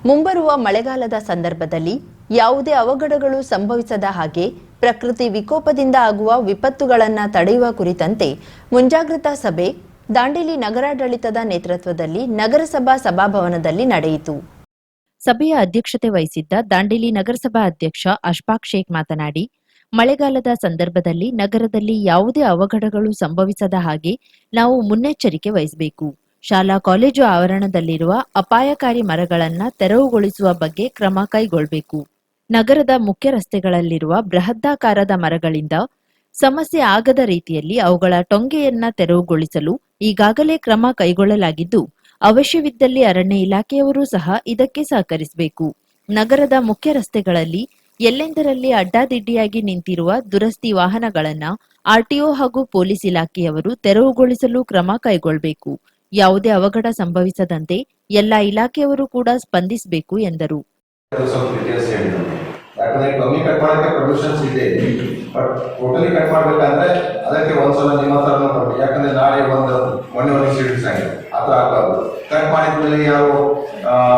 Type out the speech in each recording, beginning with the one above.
ಮುಂಬರುವ ಮಳೆಗಾಲದ ಸಂದರ್ಭದಲ್ಲಿ ಯಾವುದೇ ಅವಘಡಗಳು ಸಂಭವಿಸದ ಹಾಗೆ ಪ್ರಕೃತಿ ವಿಕೋಪದಿಂದ ಆಗುವ ವಿಪತ್ತುಗಳನ್ನು ತಡೆಯುವ ಕುರಿತಂತೆ ಮುಂಜಾಗ್ರತಾ ಸಭೆ ದಾಂಡೇಲಿ ನಗರಾಡಳಿತದ ನೇತೃತ್ವದಲ್ಲಿ ನಗರಸಭಾ ಸಭಾಭವನದಲ್ಲಿ ನಡೆಯಿತು. ಸಭೆಯ ಅಧ್ಯಕ್ಷತೆ ವಹಿಸಿದ್ದ ದಾಂಡೇಲಿ ನಗರಸಭಾ ಅಧ್ಯಕ್ಷ ಅಶ್ಫಾಕ್ ಶೇಖ್ ಮಾತನಾಡಿ, ಮಳೆಗಾಲದ ಸಂದರ್ಭದಲ್ಲಿ ನಗರದಲ್ಲಿ ಯಾವುದೇ ಅವಘಡಗಳು ಸಂಭವಿಸದ ಹಾಗೆ ನಾವು ಮುನ್ನೆಚ್ಚರಿಕೆ ವಹಿಸಬೇಕು. ಶಾಲಾ ಕಾಲೇಜು ಆವರಣದಲ್ಲಿರುವ ಅಪಾಯಕಾರಿ ಮರಗಳನ್ನು ತೆರವುಗೊಳಿಸುವ ಬಗ್ಗೆ ಕ್ರಮ ಕೈಗೊಳ್ಳಬೇಕು. ನಗರದ ಮುಖ್ಯ ರಸ್ತೆಗಳಲ್ಲಿರುವ ಬೃಹದಾಕಾರದ ಮರಗಳಿಂದ ಸಮಸ್ಯೆ ಆಗದ ರೀತಿಯಲ್ಲಿ ಅವುಗಳ ಟೊಂಗೆಯನ್ನ ತೆರವುಗೊಳಿಸಲು ಈಗಾಗಲೇ ಕ್ರಮ ಕೈಗೊಳ್ಳಲಾಗಿದ್ದು, ಅವಶ್ಯವಿದ್ದಲ್ಲಿ ಅರಣ್ಯ ಇಲಾಖೆಯವರು ಸಹ ಇದಕ್ಕೆ ಸಹಕರಿಸಬೇಕು. ನಗರದ ಮುಖ್ಯ ರಸ್ತೆಗಳಲ್ಲಿ ಎಲ್ಲೆಂದರಲ್ಲಿ ಅಡ್ಡಾದಿಡ್ಡಿಯಾಗಿ ನಿಂತಿರುವ ದುರಸ್ತಿ ವಾಹನಗಳನ್ನು ಆರ್ಟಿಒ ಹಾಗೂ ಪೊಲೀಸ್ ಇಲಾಖೆಯವರು ತೆರವುಗೊಳಿಸಲು ಕ್ರಮ ಕೈಗೊಳ್ಳಬೇಕು. ಯಾವುದೇ ಅವಘಡ ಸಂಭವಿಸದಂತೆ ಎಲ್ಲ ಇಲಾಖೆಯವರು ಕೂಡ ಸ್ಪಂದಿಸಬೇಕು ಎಂದರು. ಯಾಕಂದ್ರೆ ಕಮ್ಮಿ ಕಟ್ ಮಾಡಕ್ಕೆ ಪರ್ಮಿಷನ್ಸ್ ಇದೆ, ಬಟ್ ಟೋಟಲಿ ಕಟ್ ಮಾಡ್ಬೇಕಂದ್ರೆ ಅದಕ್ಕೆ ಒಂದ್ಸಲ ನಿಮ್ಮ ಹತ್ರನೂ ಕೊಡ್ಬೇಕು. ಯಾಕಂದ್ರೆ ನಾಳೆ ಮೊನ್ನೆ ಇನ್ಸಿಡೆಂಟ್ಸ್ ಆಗಿದೆ, ಆ ಥರ ಆಗ್ಬಾರ್ದು. ಕಟ್ ಮಾಡಿದ್ಮೇಲೆ ಯಾವ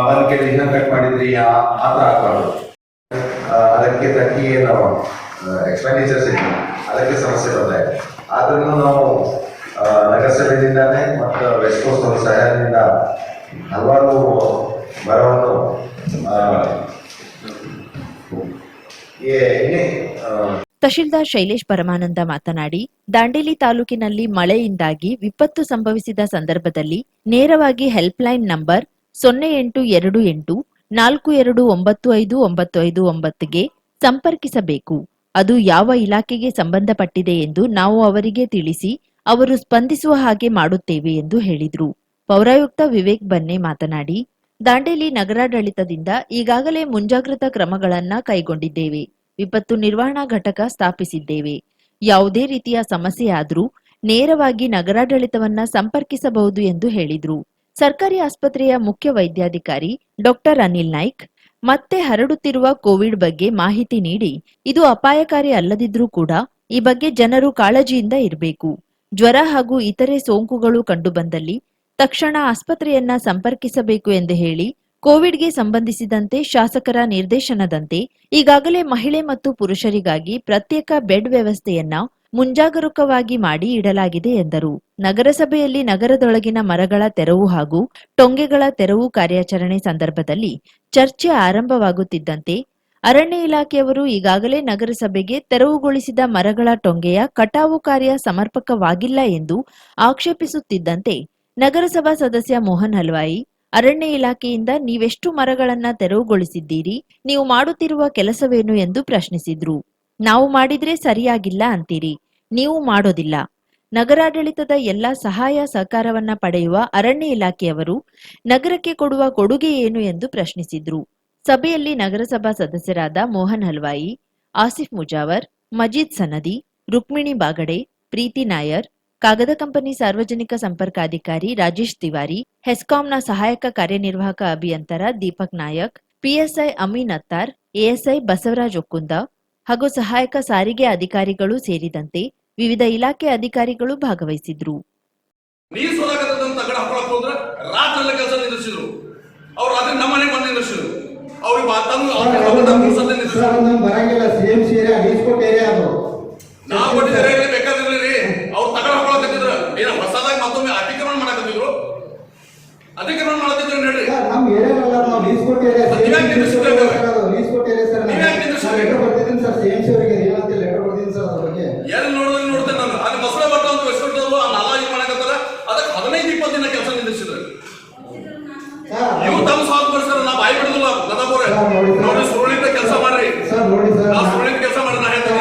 ಬಂದ್ ಕೇಳಿ ಇನ್ನೂ ಕಟ್ ಮಾಡಿದ್ರಿ ಆ ಥರ ಆಗ್ಬಾರ್ದು. ಅದಕ್ಕೆ ತಕ್ಕಿ ನಾವು ಎಕ್ಸ್ಪೆಂಡಿಚರ್ಸ್ ಇದೆ, ಅದಕ್ಕೆ ಸಮಸ್ಯೆ ಬರ್ತಾ ಇದೆ. ಆದ್ರೂ ನಾವು ನಗರಸಭೆಯಿಂದಾನೆ ಮತ್ತು ವೆಸ್ಟ್ ಕೋಸ್ಟ್ ಅವರ ಸಹಾಯದಿಂದ ಹಲವಾರು ಮರವನ್ನು ತಹಶೀಲ್ದಾರ್ ಶೈಲೇಶ್ ಪರಮಾನಂದ ಮಾತನಾಡಿ, ದಾಂಡೇಲಿ ತಾಲೂಕಿನಲ್ಲಿ ಮಳೆಯಿಂದಾಗಿ ವಿಪತ್ತು ಸಂಭವಿಸಿದ ಸಂದರ್ಭದಲ್ಲಿ ನೇರವಾಗಿ ಹೆಲ್ಪ್ಲೈನ್ ನಂಬರ್ 0828 429599ಗೆ ಸಂಪರ್ಕಿಸಬೇಕು. ಅದು ಯಾವ ಇಲಾಖೆಗೆ ಸಂಬಂಧಪಟ್ಟಿದೆ ಎಂದು ನಾವು ಅವರಿಗೆ ತಿಳಿಸಿ ಅವರು ಸ್ಪಂದಿಸುವ ಹಾಗೆ ಮಾಡುತ್ತೇವೆ ಎಂದು ಹೇಳಿದರು. ಪೌರಾಯುಕ್ತ ವಿವೇಕ್ ಬನ್ನೆ ಮಾತನಾಡಿ, ದಾಂಡೇಲಿ ನಗರಾಡಳಿತದಿಂದ ಈಗಾಗಲೇ ಮುಂಜಾಗ್ರತಾ ಕ್ರಮಗಳನ್ನು ಕೈಗೊಂಡಿದ್ದೇವೆ. ವಿಪತ್ತು ನಿರ್ವಹಣಾ ಘಟಕ ಸ್ಥಾಪಿಸಿದ್ದೇವೆ. ಯಾವುದೇ ರೀತಿಯ ಸಮಸ್ಯೆಯಾದರೂ ನೇರವಾಗಿ ನಗರಾಡಳಿತವನ್ನ ಸಂಪರ್ಕಿಸಬಹುದು ಎಂದು ಹೇಳಿದರು. ಸರ್ಕಾರಿ ಆಸ್ಪತ್ರೆಯ ಮುಖ್ಯ ವೈದ್ಯಾಧಿಕಾರಿ ಡಾಕ್ಟರ್ ಅನಿಲ್ ನಾಯ್ಕ್ ಮತ್ತೆ ಹರಡುತ್ತಿರುವ ಕೋವಿಡ್ ಬಗ್ಗೆ ಮಾಹಿತಿ ನೀಡಿ, ಇದು ಅಪಾಯಕಾರಿ ಅಲ್ಲದಿದ್ರೂ ಕೂಡ ಈ ಬಗ್ಗೆ ಜನರು ಕಾಳಜಿಯಿಂದ ಇರಬೇಕು. ಜ್ವರ ಹಾಗೂ ಇತರೆ ಸೋಂಕುಗಳು ಕಂಡುಬಂದಲ್ಲಿ ತಕ್ಷಣ ಆಸ್ಪತ್ರೆಯನ್ನ ಸಂಪರ್ಕಿಸಬೇಕು ಎಂದು ಹೇಳಿ, ಕೋವಿಡ್ಗೆ ಸಂಬಂಧಿಸಿದಂತೆ ಶಾಸಕರ ನಿರ್ದೇಶನದಂತೆ ಈಗಾಗಲೇ ಮಹಿಳೆ ಮತ್ತು ಪುರುಷರಿಗಾಗಿ ಪ್ರತ್ಯೇಕ ಬೆಡ್ ವ್ಯವಸ್ಥೆಯನ್ನ ಮುಂಜಾಗರೂಕವಾಗಿ ಮಾಡಿ ಇಡಲಾಗಿದೆ ಎಂದರು. ನಗರಸಭೆಯಲ್ಲಿ ನಗರದೊಳಗಿನ ಮರಗಳ ತೆರವು ಹಾಗೂ ಟೊಂಗೆಗಳ ತೆರವು ಕಾರ್ಯಾಚರಣೆ ಸಂದರ್ಭದಲ್ಲಿ ಚರ್ಚೆ ಆರಂಭವಾಗುತ್ತಿದ್ದಂತೆ ಅರಣ್ಯ ಇಲಾಖೆಯವರು ಈಗಾಗಲೇ ನಗರಸಭೆಗೆ ತೆರವುಗೊಳಿಸಿದ ಮರಗಳ ಟೊಂಗೆಯ ಕಟಾವು ಕಾರ್ಯ ಸಮರ್ಪಕವಾಗಿಲ್ಲ ಎಂದು ಆಕ್ಷೇಪಿಸುತ್ತಿದ್ದಂತೆ ನಗರಸಭಾ ಸದಸ್ಯ ಮೋಹನ್ ಹಲ್ವಾಯಿ, ಅರಣ್ಯ ಇಲಾಖೆಯಿಂದ ನೀವೆಷ್ಟು ಮರಗಳನ್ನ ತೆರವುಗೊಳಿಸಿದ್ದೀರಿ, ನೀವು ಮಾಡುತ್ತಿರುವ ಕೆಲಸವೇನು ಎಂದು ಪ್ರಶ್ನಿಸಿದ್ರು. ನಾವು ಮಾಡಿದ್ರೆ ಸರಿಯಾಗಿಲ್ಲ ಅಂತೀರಿ, ನೀವು ಮಾಡೋದಿಲ್ಲ. ನಗರಾಡಳಿತದ ಎಲ್ಲಾ ಸಹಾಯ ಸಹಕಾರವನ್ನ ಪಡೆಯುವ ಅರಣ್ಯ ಇಲಾಖೆಯವರು ನಗರಕ್ಕೆ ಕೊಡುವ ಕೊಡುಗೆ ಏನು ಎಂದು ಪ್ರಶ್ನಿಸಿದ್ರು. ಸಭೆಯಲ್ಲಿ ನಗರಸಭಾ ಸದಸ್ಯರಾದ ಮೋಹನ್ ಹಲ್ವಾಯಿ, ಆಸಿಫ್ ಮುಜಾವರ್, ಮಜೀದ್ ಸನದಿ, ರುಕ್ಮಿಣಿ ಬಾಗಡೆ, ಪ್ರೀತಿ ನಾಯರ್, ಕಾಗದ ಕಂಪನಿ ಸಾರ್ವಜನಿಕ ಸಂಪರ್ಕಾಧಿಕಾರಿ ರಾಜೇಶ್ ತಿವಾರಿ, ಹೆಸ್ಕಾಂನ ಸಹಾಯಕ ಕಾರ್ಯನಿರ್ವಾಹಕ ಅಭಿಯಂತರ ದೀಪಕ್ ನಾಯಕ್, ಪಿಎಸ್ಐ ಅಮೀನ್ ಅತ್ತಾರ್, ಎಎಸ್ಐ ಬಸವರಾಜ್ ಒಕ್ಕುಂದ ಹಾಗೂ ಸಹಾಯಕ ಸಾರಿಗೆ ಅಧಿಕಾರಿಗಳು ಸೇರಿದಂತೆ ವಿವಿಧ ಇಲಾಖೆ ಅಧಿಕಾರಿಗಳು ಭಾಗವಹಿಸಿದ್ರು. ಅತಿಕ್ರಮಣ ಮಾಡತ್ತಿದ್ರು ಹೇಳ್ರಿ. ಎಲ್ಲಿ ನೋಡ್ತೇನೆ ನಾನು ಅಲ್ಲಿ ಬಸಳೆ ಬರ್ತಾವ ಆ ನಾಲಾ ಇದು ಮಾಡಕತ್ತಾರ. ಅದಕ್ಕೆ 15-20 ದಿನ ಕೆಲಸ ನಿಂದಿಸಿದ್ರು. ನೀವು ತಮ್ಮ ಸಾಥ್ ಬರ್ಸರ ನಾ ಬಾಯಿ ಬಿಡುದಿಲ್ಲ. ನದಾಪುರ ನೋಡಿ ಸುರುಳಿತ ಕೆಲಸ ಮಾಡ್ರಿ. ನಾ ಸುರುಳಿತ ಕೆಲಸ ಮಾಡಿ ನಾ ಹೇಳ್ತೇನೆ.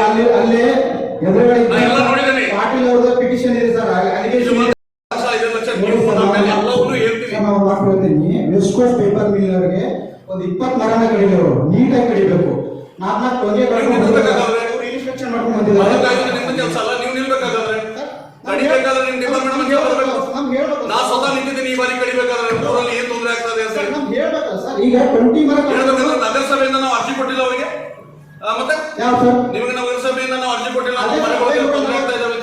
ನಾ ಎಲ್ಲ ನೋಡಿದ್ದೇನೆ. ವೆಸ್ಟ್ ಕೋಸ್ಟ್ ಪೇಪರ್ ಮಿಲ್ ಅವರಿಗೆ ಒಂದು 20 ಮರನ ಕಡಿಬೇಕು, ನೀಟಾಗಿ ಕಡಿಬೇಕು. 4 ಟೊಂಗೆ ಇನ್ಸ್ಪೆಕ್ಷನ್ ಮಾಡ್ಕೊಂಡು ಬಂದಿದ್ದಾರೆ. ನೀವು ನಿಲ್ಬೇಕಾದ್ರೆ ಕಡಿಬೇಕಾದ್ರೆ ನಿಮ್ ಡಿಪಾರ್ಟ್ಮೆಂಟ್ ನಾ ಸ್ವತಃ ನಿಂತಿದ್ದೀನಿ. ಈ ಬಾರಿ ಕಡಿಬೇಕಾದ್ರೆ ಊರಲ್ಲಿ ಏನ್ ತೊಂದರೆ ಆಗ್ತದೆ ಅಂತ ಈಗ 20 ಮರ ನಗರಸಭೆಯಿಂದ ನಾವು ಅರ್ಜಿ ಕೊಟ್ಟಿಲ್ಲ ಅವರಿಗೆ. ಮತ್ತೆ ನಿಮಗೆ ನಗರಸಭೆಯಿಂದ ನಾವು ಅರ್ಜಿ ಕೊಟ್ಟಿಲ್ಲ. ತೊಂದರೆ ಆಗ್ತಾ ಇದ್ದಾವೆ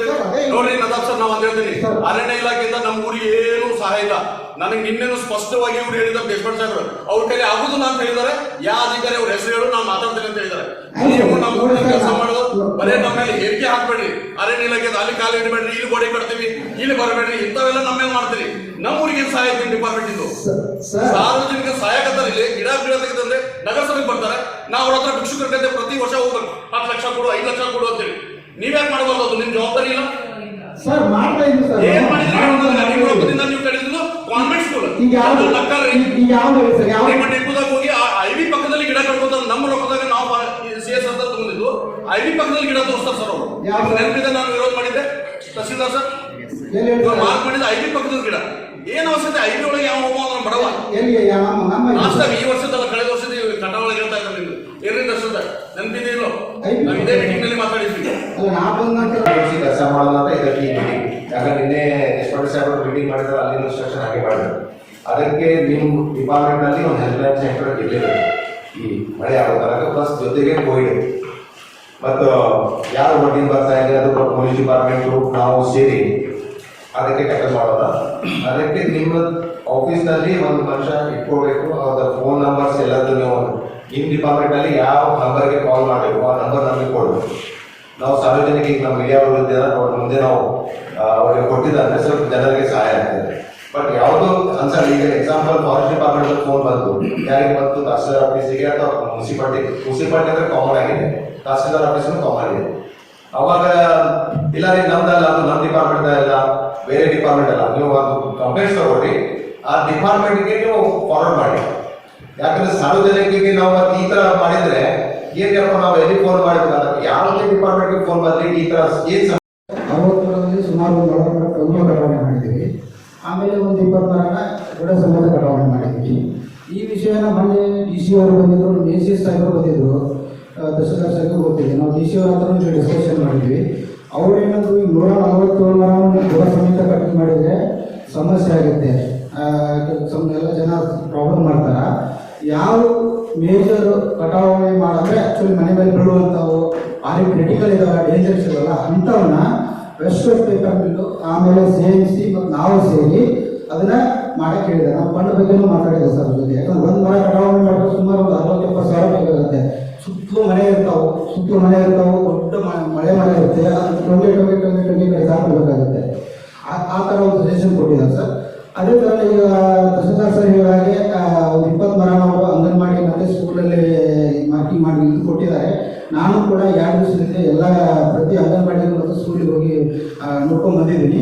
ನೋಡ್ರಿ. ನದಾಬ್ ಸರ್ ನಾವು ಅಂತ ಹೇಳ್ತೀನಿ, ಅರಣ್ಯ ಇಲಾಖೆಯಿಂದ ನಮ್ಮ ಊರಿಗೆ ಏನು ಸಹಾಯ ಇಲ್ಲ. ನನಗೆ ನಿನ್ನೆನು ಸ್ಪಷ್ಟವಾಗಿ ಇವ್ರು ಹೇಳಿದ್ದಾರೆ ದೇಶಪಾಂಡೆ ಸಾಹೇಬ್ರು ಅವ್ರ ಕೈಲಿ ಆಗುದಿಲ್ಲ ಅಂತ ಹೇಳಿದ್ದಾರೆ. ಯಾವ ಅಧಿಕಾರಿ ಅವ್ರ ಹೆಸರು ಹೇಳು ನಾನು ಮಾತಾಡ್ತೇನೆ ಅಂತ ಹೇಳಿದ್ದಾರೆ. ನೀವು ನಮ್ಮ ಊರಿನ ಕೆಲಸ ಮಾಡೋದು ಬರೇ ನಮ್ಮ ಮೇಲೆ ಹೇರಿಕೆ ಹಾಕ್ಬೇಡ್ರಿ. ಅರಣ್ಯ ಇಲಾಖೆ ಅಲ್ಲಿ ಕಾಲು ಇಡಬೇಡ್ರಿ, ಇಲ್ಲಿ ಗೋಡೆ ಕಟ್ತೀವಿ, ಇಲ್ಲಿ ಬರಬೇಡ್ರಿ, ಇಂಥವೆಲ್ಲ ನಮ್ಮ ಮೇಲೆ ಮಾಡ್ತೀರಿ. ನಮ್ಮ ಊರಿಗೆ ಸಹಾಯ ಡಿಪಾರ್ಟ್ಮೆಂಟ್ ಇಂದು ಸಾರ್ವಜನಿಕ ಸಹಾಯಕತ್ತಾರೆ. ಇಲ್ಲಿ ಗಿಡ ತೆಗೆದಂದ್ರೆ ನಗರಸಭೆಗೆ ಬರ್ತಾರೆ, ನಾವು ಅವ್ರ ಹತ್ರ ಭಿಕ್ಷುಕರ ಕತೆ ಪ್ರತಿ ವರ್ಷ ಹೋಗ್ಬೇಕು, 10 ಲಕ್ಷ ಕೊಡು 5 ಲಕ್ಷ ಕೊಡು ಅಂತೇಳಿ. ನೀವ್ಯಾಕೆ ಮಾಡಬಾರ್ದು? ಅದು ನಿಮ್ ಜವಾಬ್ದಾರಿ ಇಲ್ಲ. ಸರ್ ಮಾಡ್ತಾ ಇದ್ದೀನಿ ಸರ್. ಏನ್ ಮಾಡಿದ್ರಿ? ನಿಮ್ಮ ರೊಕ್ಕದಿಂದ ನೀವು ಕಡಿದ್ರು ಕಾನ್ವೆಂಟ್ ಸ್ಕೂಲ್ ಈಗ ಯಾವ್ದು ಸರ್ ಯಾವ ಟಿಪ್ಪುದಾಗ ಹೋಗಿ ಐವಿ ಪಕ್ಕದಲ್ಲಿ ಗಿಡ ಕಟ್ಕೋತಾರೆ. ನಮ್ಮ ರೊಕ್ಕದಾಗ ನಾವು CS ಅಂತ ತಗೊಂಡಿದ್ದು ಐವಿ ಪಕ್ಕದಲ್ಲಿ ಗಿಡ ತೋರಿಸ್ತಾರೆ ಸರ್ ಅವರು. ನೆನಪಿದೆ, ನಾನು ವಿರೋಧ ಮಾಡಿದ್ದೆ ತಹಸೀಲ್ದಾರ್ ಸರ್. ಇವಾಗ ಮಾರ್ಕ್ ಮಾಡಿದ ಐವಿ ಪಕ್ಕದ ಗಿಡ ಏನ್ ಅವಶ್ಯಕತೆ? ಐವಿ ಒಳಗೆ ಯಾವ ಹೋಗೋ ಅಂದ್ರೆ ಬಡವ ಲಾಸ್ಟ್ ಟೈಮ್ ಈ ವರ್ಷದಲ್ಲ ಕಳೆದ ವರ್ಷದ ಕಟಾವಳಿಗೆ ಹೇಳ್ತಾ ಇದ್ದಾರೆ. ನಿಮ್ದು ಏನೇ ದರ್ಶನದ ನೆನಪಿದೆ ಇಲ್ಲೋ? ನಾವು ಇದೇ ಮೀಟಿಂಗ್ ನಲ್ಲಿ ಮಾತಾಡಿದ್ವಿ. ಕೆಲಸ ಮಾಡೋದು ಅಂತ ಇದಕ್ಕೆ ಈ ಮೀಟಿಂಗ್. ಯಾಕಂದ್ರೆ ನಿನ್ನೆ ದೇಶಪಾಂಡೆ ಸಾಹೇಬರು ಮೀಟಿಂಗ್ ಮಾಡಿದ್ರೆ ಅಲ್ಲಿ ಇನ್ಸ್ಟ್ರಕ್ಷನ್ ಹಾಗೆ ಮಾಡಿದ್ರು. ಅದಕ್ಕೆ ನಿಮ್ಮ ಡಿಪಾರ್ಟ್ಮೆಂಟ್ ನಲ್ಲಿ ಒಂದು ಹೆಲ್ಪ್ಲೈನ್ ಸೆಂಟರ್ ಇರಲಿಲ್ಲ ಈ ಮಳೆ ಆಗೋ ತನಕ. ಪ್ಲಸ್ ಜೊತೆಗೆ ಕೋವಿಡ್ ಮತ್ತು ಯಾರು ಒಟ್ಟಿಗೆ ಬರ್ತಾ ಇದೆ ಅದು ಪೊಲೀಸ್ ಡಿಪಾರ್ಟ್ಮೆಂಟು ನಾವು ಸೇರಿ ಅದಕ್ಕೆ ಟ್ಯಾಕಲ್ ಮಾಡೋಣ. ಅದಕ್ಕೆ ನಿಮ್ಮ ಆಫೀಸ್ನಲ್ಲಿ ಒಂದು ಮನುಷ್ಯ ಇಟ್ಕೋಬೇಕು. ಅವರ ಫೋನ್ ನಂಬರ್ಸ್ ಎಲ್ಲದೂ ನೀವು ನಿಮ್ಮ ಡಿಪಾರ್ಟ್ಮೆಂಟ್ನಲ್ಲಿ ಯಾವ ನಂಬರ್ಗೆ ಕಾಲ್ ಮಾಡಬೇಕು ಆ ನಂಬರ್ ನಮಗೆ ಕೊಡಬೇಕು. ನಾವು ಸಾರ್ವಜನಿಕ ಈಗ ನಮ್ಮ ಮೀಡಿಯಾ ಅವರು ಇದ್ದಾರೆ, ಅವ್ರ ಮುಂದೆ ನಾವು ಅವ್ರಿಗೆ ಕೊಟ್ಟಿದ್ದಾರೆ, ಸ್ವಲ್ಪ ಜನರಿಗೆ ಸಹಾಯ ಆಗ್ತದೆ. ಬಟ್ ಯಾವುದೋ ಅನ್ಸಲ್ಲ. ಈಗ ಎಕ್ಸಾಂಪಲ್ ಫಾರೆಸ್ಟ್ ಡಿಪಾರ್ಟ್ಮೆಂಟ್ ಫೋನ್ ಬಂತು, ಯಾರಿಗೆ ಬಂತು? ತಹಸೀಲ್ದಾರ್ ಆಫೀಸಿಗೆ ಅಥವಾ ಮುನ್ಸಿಪಾಲ್ಟಿ ಅಂದ್ರೆ ಕಾಮನ್ ಆಗಿದೆ, ತಹಸೀಲ್ದಾರ್ ಆಫೀಸ್ನು ಕಾಮನ್ ಆಗಿದೆ. ಅವಾಗ ಇಲ್ಲ ರೀ ನಮ್ದಲ್ಲ, ಅದು ನಮ್ಮ ಡಿಪಾರ್ಟ್ಮೆಂಟ್ ಇಲ್ಲ, ಬೇರೆ ಡಿಪಾರ್ಟ್ಮೆಂಟ್ ಅಲ್ಲ, ನೀವು ಒಂದು ಕಂಪ್ಲೇಂಟ್ಸ್ ತಗೊಳ್ಳಿ, ಆ ಡಿಪಾರ್ಟ್ಮೆಂಟ್ಗೆ ನೀವು ಫಾರ್ವರ್ಡ್ ಮಾಡಿ. ಯಾಕಂದ್ರೆ ಸಾರ್ವಜನಿಕರಿಗೆ ನಾವು ಮತ್ತೆ ಈ ತರ ಮಾಡಿದ್ರೆ ಏನ್ ಹೇಳ್ಕೊಂಡು ನಾವು ಎಲ್ಲಿ ಫೋನ್ ಮಾಡಿದ್ರೆ ಯಾವುದೇ ಡಿಪಾರ್ಟ್ಮೆಂಟ್ಗೆ ಫೋನ್ ಬಂದ್ರೆ ಈ ತರ ಏನ್ 60 ಸುಮಾರು 40 ಟೊಂಗೆ ಕಟಾವಣೆ ಮಾಡಿದ್ದೀವಿ. ಆಮೇಲೆ ಒಂದು 20 ಮರನ ಗಿಡ ಸಮೇತ ಕಟಾವಣೆ ಮಾಡಿದ್ದೀವಿ. ಈ ವಿಷಯನ ಮೊನ್ನೆ DC ಅವರು ಬಂದಿದ್ರು, ACS ಸಾಹೇಬರು ಬಂದಿದ್ರು, ತಹಸೀಲ್ದಾರ್ ಸಾಹೇಬರು ಹೋಗ್ತಿದ್ವಿ. ನಾವು DC ಅವ್ರ ಹತ್ರ ಡಿಸ್ಕಷನ್ ಮಾಡಿದ್ವಿ. ಅವ್ರೇನಾದ್ರು ಈ 147 ಮರವನ್ನು ಗಿಡ ಸಮೇತ ಕಟ್ ಮಾಡಿದರೆ ಸಮಸ್ಯೆ ಆಗುತ್ತೆ, ಎಲ್ಲ ಜನ ಪ್ರಾಬ್ಲಮ್ ಮಾಡ್ತಾರ. ಯಾವ ಮೇಜರ್ ಕಟಾವಣೆ ಮಾಡಿದ್ರೆ ಆ್ಯಕ್ಚುಲಿ ಮನೆ ಮೇಲೆ ಬೀಳುವಂಥವು ಭಾರಿ ಕ್ರಿಟಿಕಲ್ ಇದಾವೆ, ಡೇಂಜರ್ಸ್ ಇದಾವಲ್ಲ, ಅಂಥವನ್ನ ವೆಸ್ಟ್ ಪೇಪರ್ ಮಿಲ್ಲು ಆಮೇಲೆ CMC ಮತ್ತು ನಾವು ಸೇರಿ ಅದನ್ನ ಮಾಡಕ್ಕೆ ಹೇಳಿದೆ. ನಾವು ಫಂಡ್ ಬಗ್ಗೆನೂ ಮಾತಾಡಿದೆ ಸರ್ ಜೊತೆ. ಯಾಕಂದ್ರೆ ಒಂದು ಮರ ಕಟಾವಣೆ ಮಾಡಿದ್ರೆ ಸುಮಾರು ಒಂದು 60-70 ಸಾವಿರ ಬೇಕಾಗುತ್ತೆ. ಸುತ್ತಲೂ ಮನೆ ಇರ್ತಾವೆ, ದೊಡ್ಡ ಮಳೆ ಇರುತ್ತೆ, ಅದು ಟೊಂಗೆ ಕಡಿದಾಕಬೇಕಾಗುತ್ತೆ. ಆ ಥರ ಒಂದು ಸಜೆಷನ್ ಕೊಟ್ಟಿದ್ದಾರೆ ಸರ್. ಅದೇ ಥರ ಈಗ ತಹಸೀಲ್ದಾರ್ ಸರ್ ಹೀಗಾಗಿ ಒಂದು 20 ಮರ ನಾವು ಅಂಗನವಾಡಿ ಮತ್ತು ಸ್ಕೂಲಲ್ಲಿ ಮಾರ್ಕಿಂಗ್ ಮಾಡಿ ಕೊಟ್ಟಿದ್ದಾರೆ. ನಾನು ಕೂಡ 2 ದಿವಸದಿಂದ ಎಲ್ಲ ಪ್ರತಿ ಅಂಗನವಾಡಿ ಮತ್ತು ಸ್ಕೂಲಿಗೆ ಹೋಗಿ ನೋಡ್ಕೊಂಡು ಬಂದಿದ್ದೀನಿ.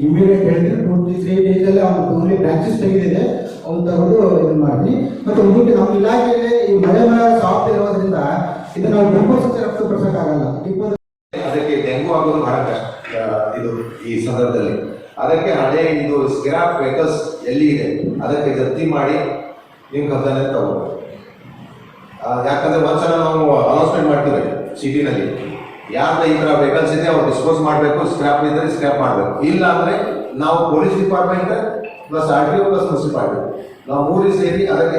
ಇಮಿಡಿಯೇಟ್ ಹೇಳಿದ್ರೆ 2-3 ಡೇಸಲ್ಲಿ ಅವ್ನು ಓನ್ಲಿ ಬ್ರಾಂಚಸ್ ತೆಗೆದಿದೆ, ಅವ್ನು ತಗೊಂಡು ಇದನ್ನು ಮಾಡ್ತೀನಿ. ಮತ್ತು ಇದಕ್ಕೆ ನಮ್ಮ ಇಲಾಖೆಯಲ್ಲಿ ಈ ಮಳೆ ಸಾಫ್ಟ್ ಇರೋದ್ರಿಂದ ಇದು ನಾವು ಡಿಪೋ ರಫ್ತುಪಡಿಸೋಕ್ಕಾಗಲ್ಲ. ಅದಕ್ಕೆ ಡೆಂಗು ಆಗೋದು ಬಹಳ ಕಷ್ಟ ಇದು ಈ ಸಂದರ್ಭದಲ್ಲಿ. ಅದಕ್ಕೆ ಹಳೆ ಇದು ಸ್ಕ್ರಾಪ್ ವೆಹಿಕಲ್ಸ್ ಎಲ್ಲಿ ಇದೆ ಅದಕ್ಕೆ ಜಪ್ತಿ ಮಾಡಿ ನಿಮ್ಮ ಕಬ್ಜಾನೆ ತಗೋಬೇಕು. ಯಾಕಂದ್ರೆ ಒಂದ್ಸಲ ನಾವು ಅನೌನ್ಸ್ಮೆಂಟ್ ಮಾಡ್ತೀವಿ ಸಿಟಿನಲ್ಲಿ, ಯಾರ್ದ ಈ ಥರ ವೆಹಿಕಲ್ಸ್ ಇದೆ ಅವ್ರು ಡಿಸ್ಪೋಸ್ ಮಾಡಬೇಕು, ಸ್ಕ್ರಾಪ್ ಇದ್ದರೆ ಸ್ಕ್ರಾಪ್ ಮಾಡಬೇಕು. ಇಲ್ಲ ಅಂದರೆ ನಾವು police department plus RTO plus municipality ನಾವು 3 ಸೇರಿ ಅದಕ್ಕೆ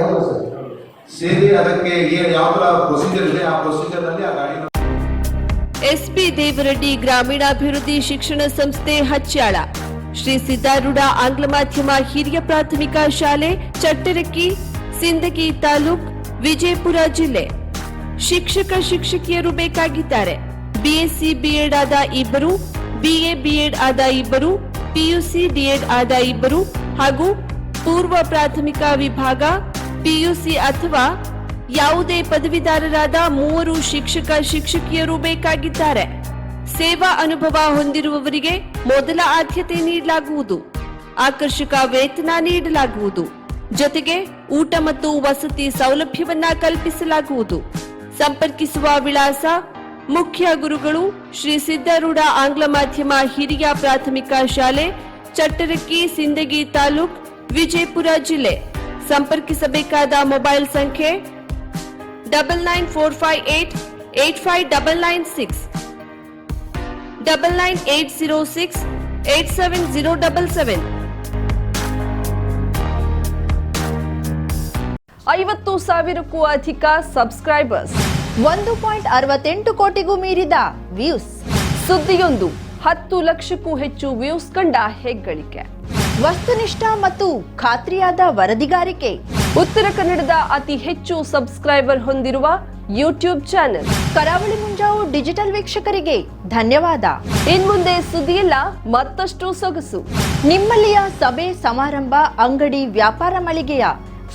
ಅದಕ್ಕೆ ಏನು ಯಾವ ಥರ ಪ್ರೊಸೀಜರ್ ಇದೆ ಆ ಪ್ರೊಸೀಜರ್ನಲ್ಲಿ ಆ ಗಾಡಿ. SP ದೇವರೆಡ್ಡಿ ಗ್ರಾಮೀಣಾಭಿವೃದ್ಧಿ ಶಿಕ್ಷಣ ಸಂಸ್ಥೆ ಹಚ್ಯಾಳ, ಶ್ರೀ ಸಿದ್ದಾರೂಢ ಆಂಗ್ಲ ಮಾಧ್ಯಮ ಹಿರಿಯ ಪ್ರಾಥಮಿಕ ಶಾಲೆ ಚಟ್ಟರಕ್ಕಿ, ಸಿಂದಗಿ ತಾಲೂಕ್, ವಿಜಯಪುರ ಜಿಲ್ಲೆ. ಶಿಕ್ಷಕಿಯರು ಬೇಕಾಗಿದ್ದಾರೆ. BSc B.Ed ಆದ 2, BA B.Ed ಆದ 2, PUC D.Ed ಆದ 2 ಹಾಗೂ ಪೂರ್ವ ಪ್ರಾಥಮಿಕ ವಿಭಾಗ PUC ಅಥವಾ ಯಾವುದೇ ಪದವೀಧರರಾದ 3 ಶಿಕ್ಷಕಿಯರು ಬೇಕಾಗಿದ್ದಾರೆ. ಸೇವಾ ಅನುಭವ ಹೊಂದಿರುವವರಿಗೆ ಮೊದಲ ಆದ್ಯತೆ ನೀಡಲಾಗುವುದು. ಆಕರ್ಷಕ ವೇತನ ನೀಡಲಾಗುವುದು. ಜೊತೆಗೆ ಊಟ ಮತ್ತು ವಸತಿ ಸೌಲಭ್ಯವನ್ನ ಕಲ್ಪಿಸಲಾಗುವುದು. ಸಂಪರ್ಕಿಸುವ ವಿಳಾಸ: ಮುಖ್ಯ ಗುರುಗಳು ಶ್ರೀ ಸಿದ್ದಾರೂಢ ಆಂಗ್ಲ ಮಾಧ್ಯಮ ಹಿರಿಯ ಪ್ರಾಥಮಿಕ ಶಾಲೆ ಚಟ್ಟರಕ್ಕಿ, ಸಿಂದಗಿ ತಾಲೂಕ್, ವಿಜಯಪುರ ಜಿಲ್ಲೆ. ಸಂಪರ್ಕಿಸಬೇಕಾದ ಮೊಬೈಲ್ ಸಂಖ್ಯೆ 9945885996, 9980687077. 50,000ಕ್ಕೂ ಅಧಿಕ ಸಬ್ಸ್ಕ್ರೈಬರ್ಸ್, 1.68 ಕೋಟಿಗೂ ಮೀರಿದ ವ್ಯೂಸ್. ಸುದ್ದಿಯೊಂದು 10 ಲಕ್ಷಕ್ಕೂ ಹೆಚ್ಚು ವ್ಯೂಸ್ ಕಂಡ ಹೆಗ್ಗಳಿಕೆ. ವಸ್ತುನಿಷ್ಠ ಮತ್ತು ಖಾತ್ರಿಯಾದ ವರದಿಗಾರಿಕೆ. ಉತ್ತರ ಕನ್ನಡದ ಅತಿ ಹೆಚ್ಚು ಸಬ್ಸ್ಕ್ರೈಬರ್ ಹೊಂದಿರುವ ಯೂಟ್ಯೂಬ್ ಚಾನೆಲ್ ಕರಾವಳಿ ಮುಂಜಾವು ಡಿಜಿಟಲ್ ವೀಕ್ಷಕರಿಗೆ ಧನ್ಯವಾದ. ಇನ್ಮುಂದೆ ಸುದ್ದಿಯಿಲ್ಲ, ಮತ್ತಷ್ಟು ಸೊಗಸು. ನಿಮ್ಮಲ್ಲಿಯ ಸಭೆ ಸಮಾರಂಭ, ಅಂಗಡಿ, ವ್ಯಾಪಾರ ಮಳಿಗೆಯ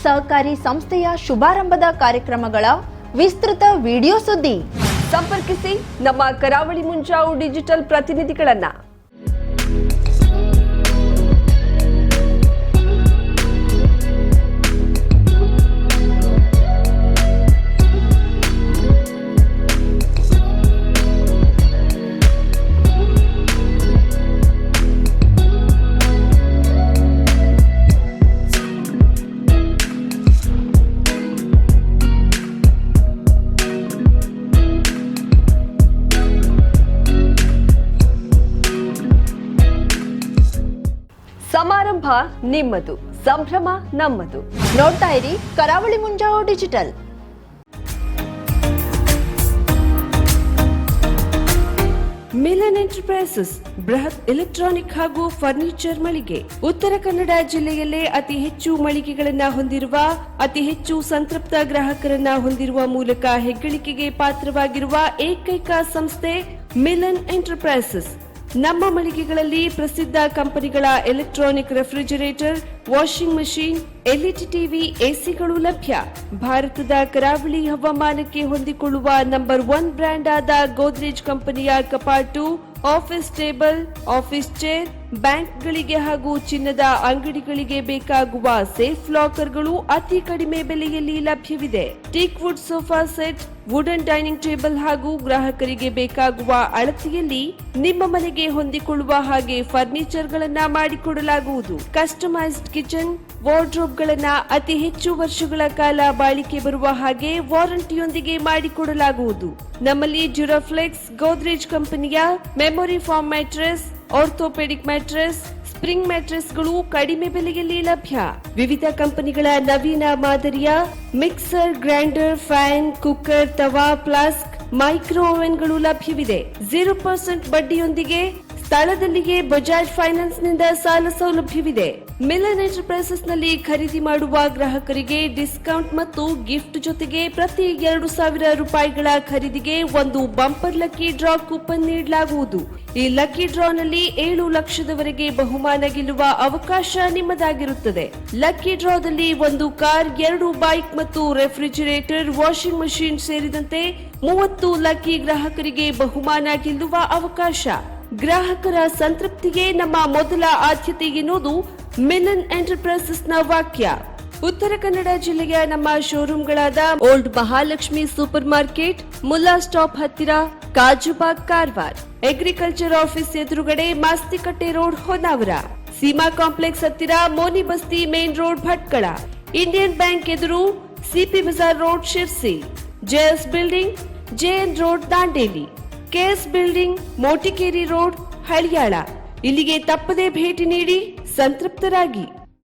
ಸಹಕಾರಿ ಸಂಸ್ಥೆಯ ಶುಭಾರಂಭದ ಕಾರ್ಯಕ್ರಮಗಳ ವಿಸ್ತೃತ ವಿಡಿಯೋ ಸುದ್ದಿ. ಸಂಪರ್ಕಿಸಿ ನಮ್ಮ ಕರಾವಳಿ ಮುಂಜಾವು ಡಿಜಿಟಲ್ ಪ್ರತಿನಿಧಿಗಳನ್ನ. ಸಮಾರಂಭ ನಿಮ್ಮದು, ಸಂಭ್ರಮ ನಮ್ಮದು. ನೋಡ್ತಾ ಇರಿ ಕರಾವಳಿ ಮುಂಜಾವು ಡಿಜಿಟಲ್. ಮಿಲನ್ ಎಂಟರ್ಪ್ರೈಸಸ್ ಬೃಹತ್ ಎಲೆಕ್ಟ್ರಾನಿಕ್ ಹಾಗೂ ಫರ್ನಿಚರ್ ಮಳಿಗೆ. ಉತ್ತರ ಕನ್ನಡ ಜಿಲ್ಲೆಯಲ್ಲೇ ಅತಿ ಹೆಚ್ಚು ಮಳಿಗೆಗಳನ್ನ ಹೊಂದಿರುವ, ಅತಿ ಹೆಚ್ಚು ಸಂತೃಪ್ತ ಗ್ರಾಹಕರನ್ನ ಹೊಂದಿರುವ ಮೂಲಕ ಹೆಗ್ಗಳಿಕೆಗೆ ಪಾತ್ರವಾಗಿರುವ ಏಕೈಕ ಸಂಸ್ಥೆ ಮಿಲನ್ ಎಂಟರ್ಪ್ರೈಸಸ್. ನಮ್ಮ ಮಳಿಗೆಗಳಲ್ಲಿ ಪ್ರಸಿದ್ಧ ಕಂಪನಿಗಳ electronic refrigerator, washing machine, LED TV, ಎಸಿಗಳು ಲಭ್ಯ. ಭಾರತದ ಕರಾವಳಿ ಹವಾಮಾನಕ್ಕೆ ಹೊಂದಿಕೊಳ್ಳುವ ನಂಬರ್ 1 ಬ್ರ್ಯಾಂಡ್ ಆದ ಗೋದ್ರೇಜ್ ಕಂಪನಿಯ ಕಪಾಟು, ಆಫೀಸ್ ಟೇಬಲ್, ಆಫೀಸ್ ಚೇರ್, ಬ್ಯಾಂಕ್ಗಳಿಗೆ ಹಾಗೂ ಚಿನ್ನದ ಅಂಗಡಿಗಳಿಗೆ ಬೇಕಾಗುವ ಸೇಫ್ ಲಾಕರ್ಗಳು ಅತಿ ಕಡಿಮೆ ಬೆಲೆಯಲ್ಲಿ ಲಭ್ಯವಿದೆ. Teak wood sofa set, wooden dining table ಹಾಗೂ ಗ್ರಾಹಕರಿಗೆ ಬೇಕಾಗುವ ಅಳತೆಯಲ್ಲಿ ನಿಮ್ಮ ಮನೆಗೆ ಹೊಂದಿಕೊಳ್ಳುವ ಹಾಗೆ ಫರ್ನಿಚರ್ ಗಳನ್ನ ಮಾಡಿಕೊಡಲಾಗುವುದು. ಕಸ್ಟಮೈಸ್ಡ್ ಕಿಚನ್, ವಾರ್ಡ್ರೋಬ್ ಗಳನ್ನ ಅತಿ ಹೆಚ್ಚು ವರ್ಷಗಳ ಕಾಲ ಬಾಳಿಕೆ ಬರುವ ಹಾಗೆ ವಾರಂಟಿಯೊಂದಿಗೆ ಮಾಡಿಕೊಡಲಾಗುವುದು. ನಮ್ಮಲ್ಲಿ ಡ್ಯೂರಾಫ್ಲೆಕ್ಸ್, ಗೋದ್ರೇಜ್ ಕಂಪನಿಯ memory foam mattress, orthopedic mattress, spring ಮ್ಯಾಟ್ರೆಸ್ಗಳು ಕಡಿಮೆ ಬೆಲೆಯಲ್ಲಿ ಲಭ್ಯ. ವಿವಿಧ ಕಂಪನಿಗಳ ನವೀನ ಮಾದರಿಯ ಮಿಕ್ಸರ್, ಗ್ರೈಂಡರ್, ಫ್ಯಾನ್, ಕುಕ್ಕರ್, ತವಾ, ಫ್ಲಾಸ್ಕ್, ಮೈಕ್ರೋ ಓವೆನ್ಗಳು ಲಭ್ಯವಿದೆ. 0% ಬಡ್ಡಿಯೊಂದಿಗೆ ಸ್ಥಳದಲ್ಲಿಯೇ ಬಜಾಜ್ ಫೈನಾನ್ಸ್ ನಿಂದ ಸಾಲ ಸೌಲಭ್ಯವಿದೆ. ಮಿಲನ್ ಎಂಟರ್ಪ್ರೈಸಸ್ ನಲ್ಲಿ ಖರೀದಿ ಮಾಡುವ ಗ್ರಾಹಕರಿಗೆ ಡಿಸ್ಕೌಂಟ್ ಮತ್ತು ಗಿಫ್ಟ್ ಜೊತೆಗೆ ಪ್ರತಿ 2,000 ರೂಪಾಯಿಗಳ ಖರೀದಿಗೆ ಒಂದು ಬಂಪರ್ ಲಕ್ಕಿ ಡ್ರಾ ಕೂಪನ್ ನೀಡಲಾಗುವುದು. ಈ ಲಕ್ಕಿ ಡ್ರಾ ನಲ್ಲಿ 7 ಲಕ್ಷದವರೆಗೆ ಬಹುಮಾನ ಗೆಲ್ಲುವ ಅವಕಾಶ ನಿಮ್ಮದಾಗಿರುತ್ತದೆ. ಲಕ್ಕಿ ಡ್ರಾದಲ್ಲಿ 1 ಕಾರ್, 2 ಬೈಕ್ ಮತ್ತು ರೆಫ್ರಿಜರೇಟರ್, ವಾಷಿಂಗ್ ಮಷೀನ್ ಸೇರಿದಂತೆ 30 ಲಕ್ಕಿ ಗ್ರಾಹಕರಿಗೆ ಬಹುಮಾನ ಗೆಲ್ಲುವ ಅವಕಾಶ. ಗ್ರಾಹಕರ ಸಂತೃಪ್ತಿಗೆ ನಮ್ಮ ಮೊದಲ ಆದ್ಯತೆ ಎನ್ನುವುದು ಮಿಲನ್ ಎಂಟರ್ಪ್ರೈಸಸ್ ನ ವಾಕ್ಯ. ಉತ್ತರ ಕನ್ನಡ ಜಿಲ್ಲೆಯ ನಮ್ಮ ಶೋರೂಮ್ಗಳಾದ old Mahalakshmi super market, Mulla stop ಹತ್ತಿರ, ಕಾಜುಬಾಗ್, ಕಾರವಾರ, ಅಗ್ರಿಕಲ್ಚರ್ ಆಫೀಸ್ ಎದುರುಗಡೆ, ಮಾಸ್ತಿಕಟ್ಟೆ ರೋಡ್, ಹೊನ್ನಾವರ, ಸೀಮಾ ಕಾಂಪ್ಲೆಕ್ಸ್ ಹತ್ತಿರ, Moni Basti main road, Bhatkal, Indian bank ಎದುರು, CP Bazar road, Sirsi, JS building, JN road, Dandeli, KS building, Motikeri road, Haliyal. ಇಲ್ಲಿಗೆ ತಪ್ಪದೇ ಭೇಟಿ ನೀಡಿ ಸಂತೃಪ್ತರಾಗಿ.